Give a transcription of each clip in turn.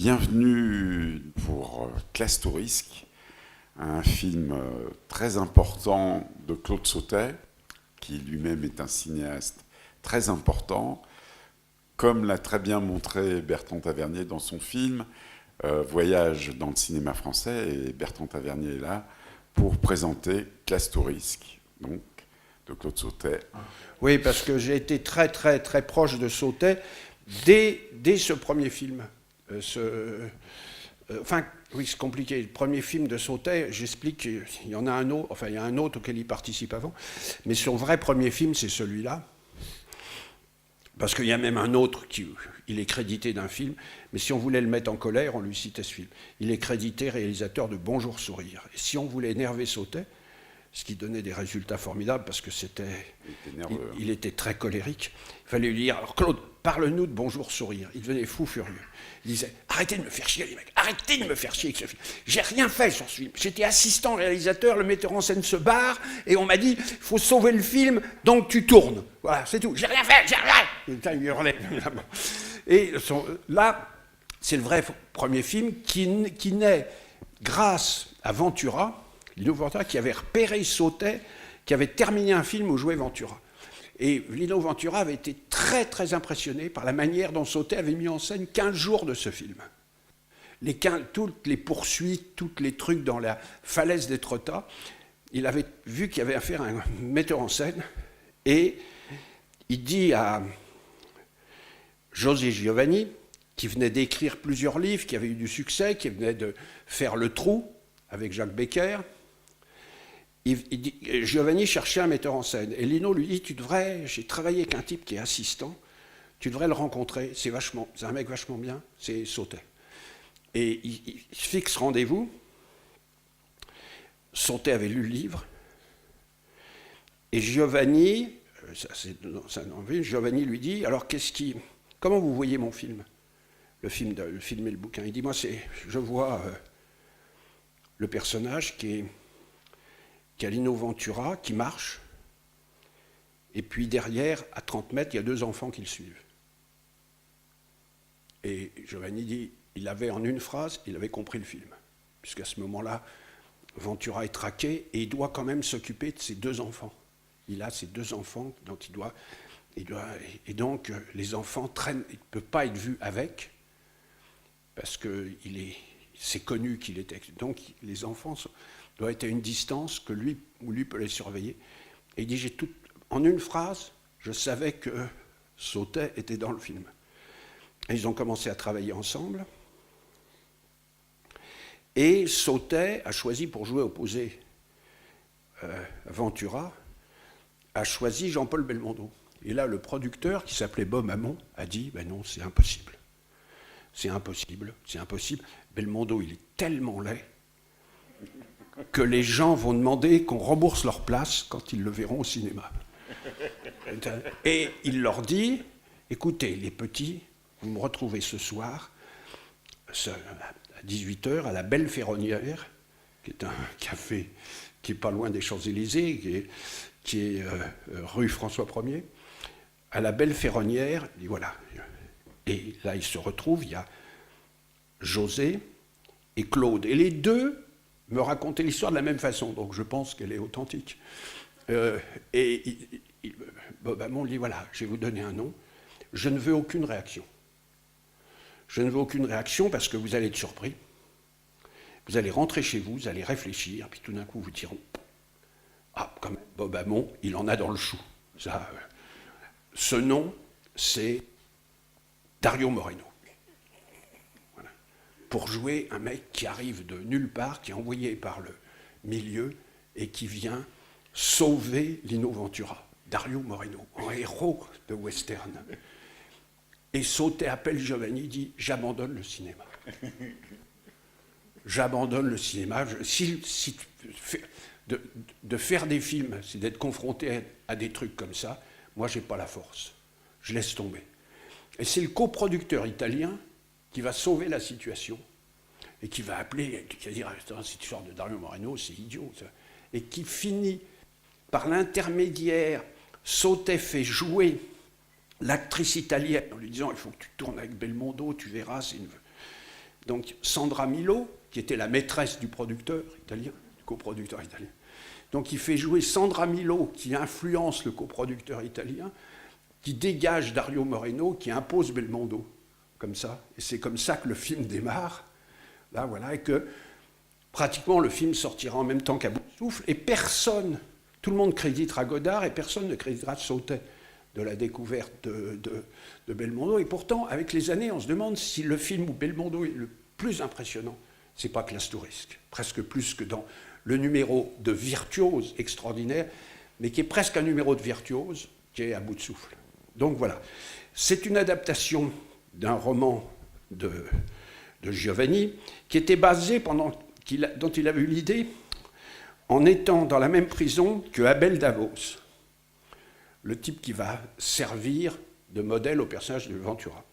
Bienvenue pour Classe Tourisque, un film très important de Claude Sautet, qui lui-même est un cinéaste très important, comme l'a très bien montré Bertrand Tavernier dans son film Voyage dans le cinéma français, et Bertrand Tavernier est là pour présenter Classe Tourisque, donc de Claude Sautet. Oui, parce que j'ai été très proche de Sautet dès ce premier film. Oui, c'est compliqué. Le premier film de Sautet, j'explique qu'il y en a un autre, il y a un autre auquel il participe avant, mais son vrai premier film, c'est celui-là. Parce qu'il y a même un autre il est crédité d'un film, mais si on voulait le mettre en colère, on lui citait ce film. Il est crédité réalisateur de Bonjour Sourire. Et si on voulait énerver Sautet, ce qui donnait des résultats formidables parce que il était très colérique. Il fallait lui dire, alors Claude, parle-nous de Bonjour Sourire. Il devenait fou furieux. Il disait, arrêtez de me faire chier les mecs, arrêtez de me faire chier avec ce film. J'ai rien fait sur ce film. J'étais assistant réalisateur, le metteur en scène se barre et on m'a dit, il faut sauver le film, donc tu tournes. Voilà, c'est tout. J'ai rien fait, j'ai rien. Il hurlait. Et là, c'est le vrai premier film qui naît grâce à Ventura, Lino Ventura, qui avait repéré Sautet, qui avait terminé un film où jouait Ventura. Et Lino Ventura avait été très impressionné par la manière dont Sautet avait mis en scène 15 jours de ce film. Toutes les poursuites, tous les trucs dans la falaise d'Étretat, il avait vu qu'il y avait affaire à un metteur en scène, et il dit à José Giovanni, qui venait d'écrire plusieurs livres, qui avait eu du succès, qui venait de faire Le Trou avec Jacques Becker, Giovanni cherchait un metteur en scène. Et Lino lui dit, j'ai travaillé avec un type qui est assistant, tu devrais le rencontrer, c'est un mec vachement bien, c'est Sautet. Et il fixe rendez-vous. Sautet avait lu le livre. Et Giovanni, Giovanni lui dit, alors comment vous voyez mon film, le film et le bouquin? Il dit, moi, je vois le personnage qui a Lino Ventura, qui marche, et puis derrière, à 30 mètres, il y a 2 enfants qui le suivent. Et Giovanni dit, il avait en une phrase, il avait compris le film, puisqu'à ce moment-là, Ventura est traqué, et il doit quand même s'occuper de ses 2 enfants. Il a ces 2 enfants dont et donc les enfants traînent, il ne peut pas être vu avec, parce que c'est connu qu'il était. Donc les enfants doivent être à une distance que lui peut les surveiller. Et il dit, en une phrase, je savais que Sautet était dans le film. Et ils ont commencé à travailler ensemble. Et Sautet a choisi, pour jouer opposé à Ventura, a choisi Jean-Paul Belmondo. Et là, le producteur, qui s'appelait Bob Hamon, a dit, ben non, c'est impossible. C'est impossible. Belmondo, il est tellement laid que les gens vont demander qu'on rembourse leur place quand ils le verront au cinéma. Et il leur dit, écoutez, les petits, vous me retrouvez ce soir, à 18h, à la Belle Ferronnière, qui est un café qui n'est pas loin des Champs-Élysées, qui est rue François Ier. À la Belle Ferronnière, il dit voilà. Et là, ils se retrouvent, il y a José et Claude. Et les deux me racontaient l'histoire de la même façon, donc je pense qu'elle est authentique. Bob Hamon dit, voilà, je vais vous donner un nom, je ne veux aucune réaction. Je ne veux aucune réaction parce que vous allez être surpris. Vous allez rentrer chez vous, vous allez réfléchir, puis tout d'un coup vous direz, ah, quand même, Bob Hamon, il en a dans le chou. Ce nom, c'est Dario Moreno. Voilà. Pour jouer un mec qui arrive de nulle part, qui est envoyé par le milieu et qui vient sauver Lino Ventura. Dario Moreno, un héros de western. Et Sautet appelle Giovanni, dit, j'abandonne le cinéma. J'abandonne le cinéma. De faire des films, c'est d'être confronté à des trucs comme ça, moi, je n'ai pas la force. Je laisse tomber. Et c'est le coproducteur italien qui va sauver la situation et qui va appeler, qui va dire, cette histoire de Dario Moreno, c'est idiot. Ça. Et qui finit par l'intermédiaire, Sautet fait jouer l'actrice italienne en lui disant, il faut que tu tournes avec Belmondo, tu verras, c'est une... Donc Sandra Milo, qui était la maîtresse du producteur italien, du coproducteur italien. Donc il fait jouer Sandra Milo, qui influence le coproducteur italien, qui dégage Dario Moreno, qui impose Belmondo, comme ça. Et c'est comme ça que le film démarre. Là, voilà, et que pratiquement le film sortira en même temps qu'à bout de souffle, et personne, tout le monde créditera Godard, et personne ne créditera Sautet de la découverte de Belmondo. Et pourtant, avec les années, on se demande si le film où Belmondo est le plus impressionnant, c'est pas Classe Touriste, presque plus que dans le numéro de virtuose extraordinaire, mais qui est presque un numéro de virtuose, qui est à bout de souffle. Donc voilà, c'est une adaptation d'un roman de Giovanni, qui était basé, dont il a eu l'idée, en étant dans la même prison que Abel Davos, le type qui va servir de modèle au personnage de Ventura,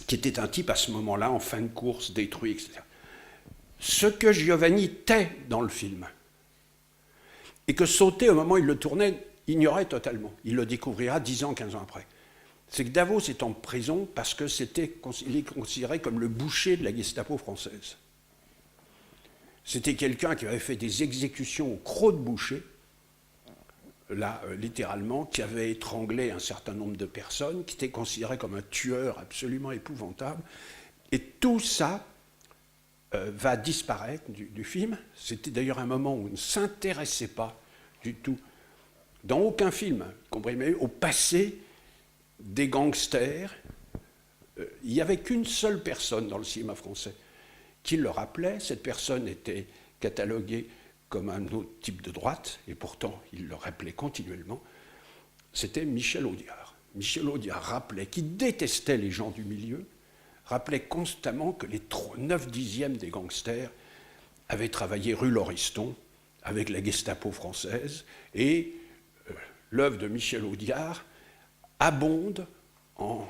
qui était un type à ce moment-là, en fin de course, détruit, etc. Ce que Giovanni tait dans le film, et que Sautet, au moment où il le tournait, ignorait totalement. Il le découvrira 10 ans, 15 ans après. C'est que Davos est en prison parce qu'il est considéré comme le boucher de la Gestapo française. C'était quelqu'un qui avait fait des exécutions au croc de boucher, là, littéralement, qui avait étranglé un certain nombre de personnes, qui était considéré comme un tueur absolument épouvantable. Et tout ça va disparaître du film. C'était d'ailleurs un moment où on ne s'intéressait pas du tout, dans aucun film, compris, mais au passé des gangsters. Il n'y avait qu'une seule personne dans le cinéma français qui le rappelait. Cette personne était cataloguée comme un autre type de droite, et pourtant il le rappelait continuellement. C'était Michel Audiard. Michel Audiard rappelait, qui détestait les gens du milieu, rappelait constamment que les 9/10 des gangsters avaient travaillé rue Lauriston avec la Gestapo française, et l'œuvre de Michel Audiard abonde en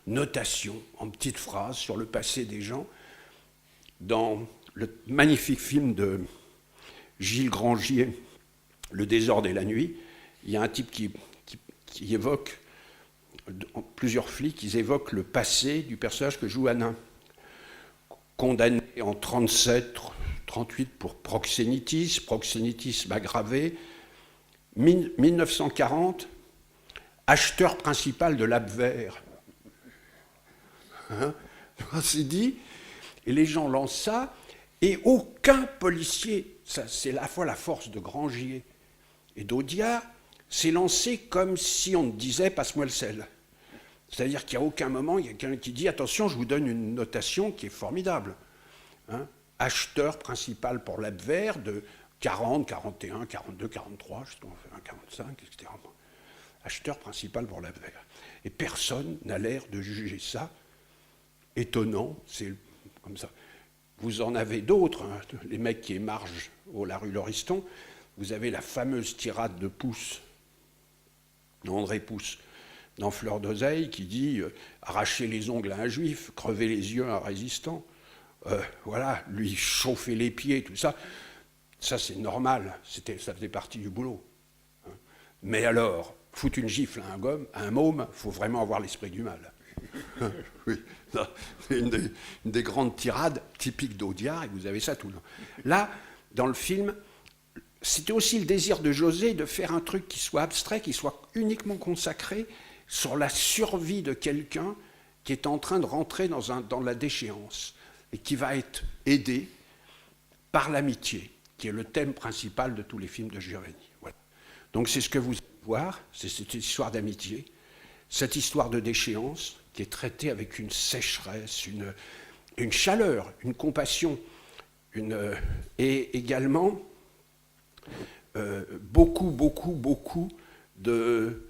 notations, en petites phrases sur le passé des gens. Dans le magnifique film de Gilles Grangier, Le désordre et la nuit, il y a un type qui évoque, plusieurs flics, ils évoquent le passé du personnage que joue Hanin, condamné en 37, 38 pour proxénétisme aggravé. 1940, acheteur principal de l'Abwehr. Hein, c'est dit, et les gens lancent ça, et aucun policier, ça, c'est à la fois la force de Grangier et d'Audiard, s'est lancé comme si on disait « passe-moi le sel ». C'est-à-dire qu'à aucun moment, il y a quelqu'un qui dit « attention, je vous donne une notation qui est formidable hein, ». Acheteur principal pour l'Abwehr de 40, 41, 42, 43, jusqu'en 45, etc. Acheteur principal pour l'Abwehr. Et personne n'a l'air de juger ça étonnant, c'est comme ça. Vous en avez d'autres, hein, les mecs qui émargent la rue Lauriston. Vous avez la fameuse tirade de Pousse, André Pousse, dans Fleur d'oseille, qui dit arracher les ongles à un juif, crever les yeux à un résistant, voilà, lui chauffer les pieds, tout ça. Ça, c'est normal, ça faisait partie du boulot. Hein. Mais alors, foutre une gifle à un môme, il faut vraiment avoir l'esprit du mal. Oui, c'est une des grandes tirades typiques d'Audiard, et vous avez ça tout le temps. Là, dans le film, c'était aussi le désir de José de faire un truc qui soit abstrait, qui soit uniquement consacré sur la survie de quelqu'un qui est en train de rentrer dans la déchéance et qui va être aidé par l'amitié, qui est le thème principal de tous les films de Giovanni. Voilà. Donc c'est ce que vous allez voir, c'est cette histoire d'amitié, cette histoire de déchéance qui est traitée avec une sécheresse, une chaleur, une compassion, et également beaucoup de,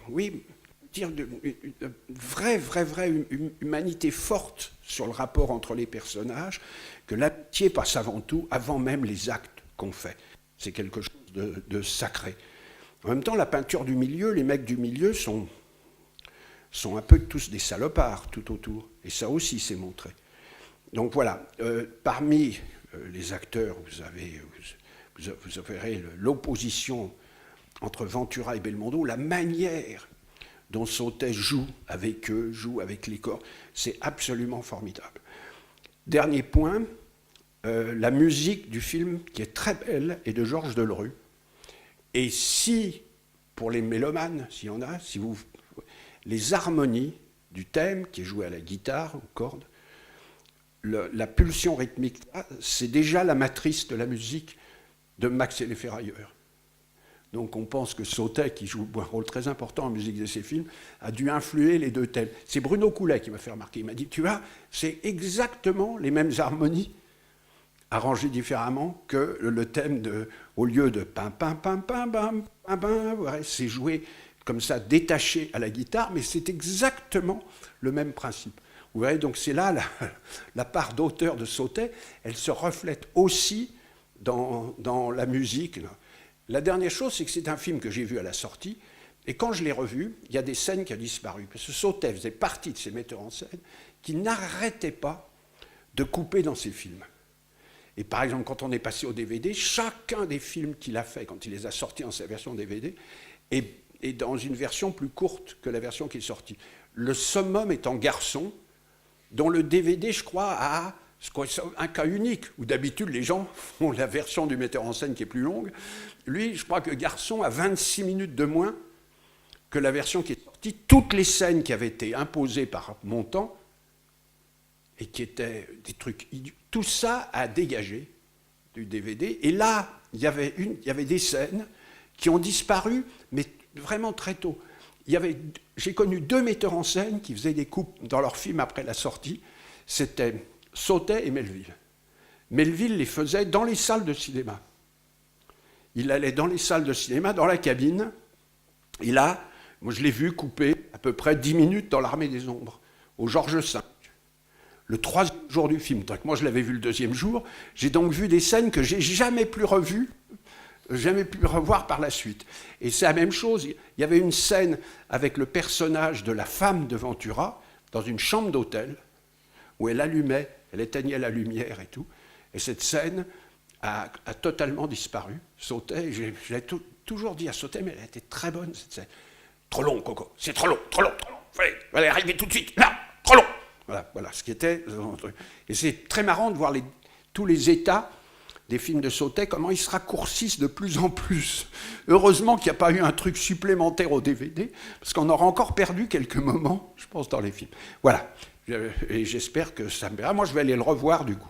oui, dire de vraie humanité forte sur le rapport entre les personnages, que l'amitié passe avant tout, avant même les actes qu'on fait. C'est quelque chose de sacré. En même temps, la peinture du milieu, les mecs du milieu sont un peu tous des salopards tout autour. Et ça aussi, c'est montré. Donc voilà, parmi les acteurs, vous verrez l'opposition entre Ventura et Belmondo, la manière dont Sautet joue avec eux, joue avec les corps, c'est absolument formidable. Dernier point, la musique du film, qui est très belle, est de Georges Delerue. Et si, pour les mélomanes, s'il y en a, les harmonies du thème, qui est joué à la guitare, aux cordes, la pulsion rythmique, c'est déjà la matrice de la musique de Max et les Ferrailleurs. Donc on pense que Sautet, qui joue un rôle très important en musique de ces films, a dû influer les deux thèmes. C'est Bruno Coulet qui m'a fait remarquer. Il m'a dit, tu vois, c'est exactement les mêmes harmonies, arrangées différemment que le thème au lieu de pam pam pam pam pam pam pam, c'est joué comme ça, détaché à la guitare, mais c'est exactement le même principe. Vous voyez, donc c'est là la part d'auteur de Sautet, elle se reflète aussi dans la musique. La dernière chose, c'est que c'est un film que j'ai vu à la sortie, et quand je l'ai revu, il y a des scènes qui ont disparu, parce que Sautet faisait partie de ces metteurs en scène qui n'arrêtaient pas de couper dans ses films. Et par exemple, quand on est passé au DVD, chacun des films qu'il a fait, quand il les a sortis en sa version DVD, est dans une version plus courte que la version qui est sortie. Le summum étant Garçon, dont le DVD, je crois, a un cas unique, où d'habitude les gens font la version du metteur en scène qui est plus longue. Lui, je crois que Garçon a 26 minutes de moins que la version qui est sortie. Toutes les scènes qui avaient été imposées par Montand, et qui étaient des trucs idiots, tout ça a dégagé du DVD. Et là, il y avait des scènes qui ont disparu, mais vraiment très tôt. J'ai connu 2 metteurs en scène qui faisaient des coupes dans leurs films après la sortie. C'était Sautet et Melville. Melville les faisait dans les salles de cinéma. Il allait dans les salles de cinéma, dans la cabine, et là, moi je l'ai vu couper à peu près 10 minutes dans l'Armée des Ombres, au Georges V. Le 3e jour du film. Donc moi je l'avais vu le 2e jour, j'ai donc vu des scènes que j'ai jamais pu revoir par la suite. Et c'est la même chose, il y avait une scène avec le personnage de la femme de Ventura dans une chambre d'hôtel où elle éteignait la lumière et tout. Et cette scène a totalement disparu. Sautet, j'ai toujours dit à Sautet, mais elle était très bonne cette scène. Trop long, Coco, c'est trop long. Fallait arriver tout de suite, là, trop long. Voilà ce qui était. Et c'est très marrant de voir tous les états des films de Sautet, comment ils se raccourcissent de plus en plus. Heureusement qu'il n'y a pas eu un truc supplémentaire au DVD, parce qu'on aura encore perdu quelques moments, je pense, dans les films. Voilà. Et j'espère que ça me plaira. Moi, je vais aller le revoir, du coup.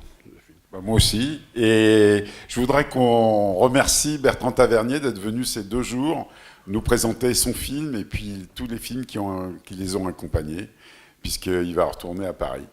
Moi aussi. Et je voudrais qu'on remercie Bertrand Tavernier d'être venu ces 2 jours nous présenter son film et puis tous les films qui les ont accompagnés, puisqu'il va retourner à Paris.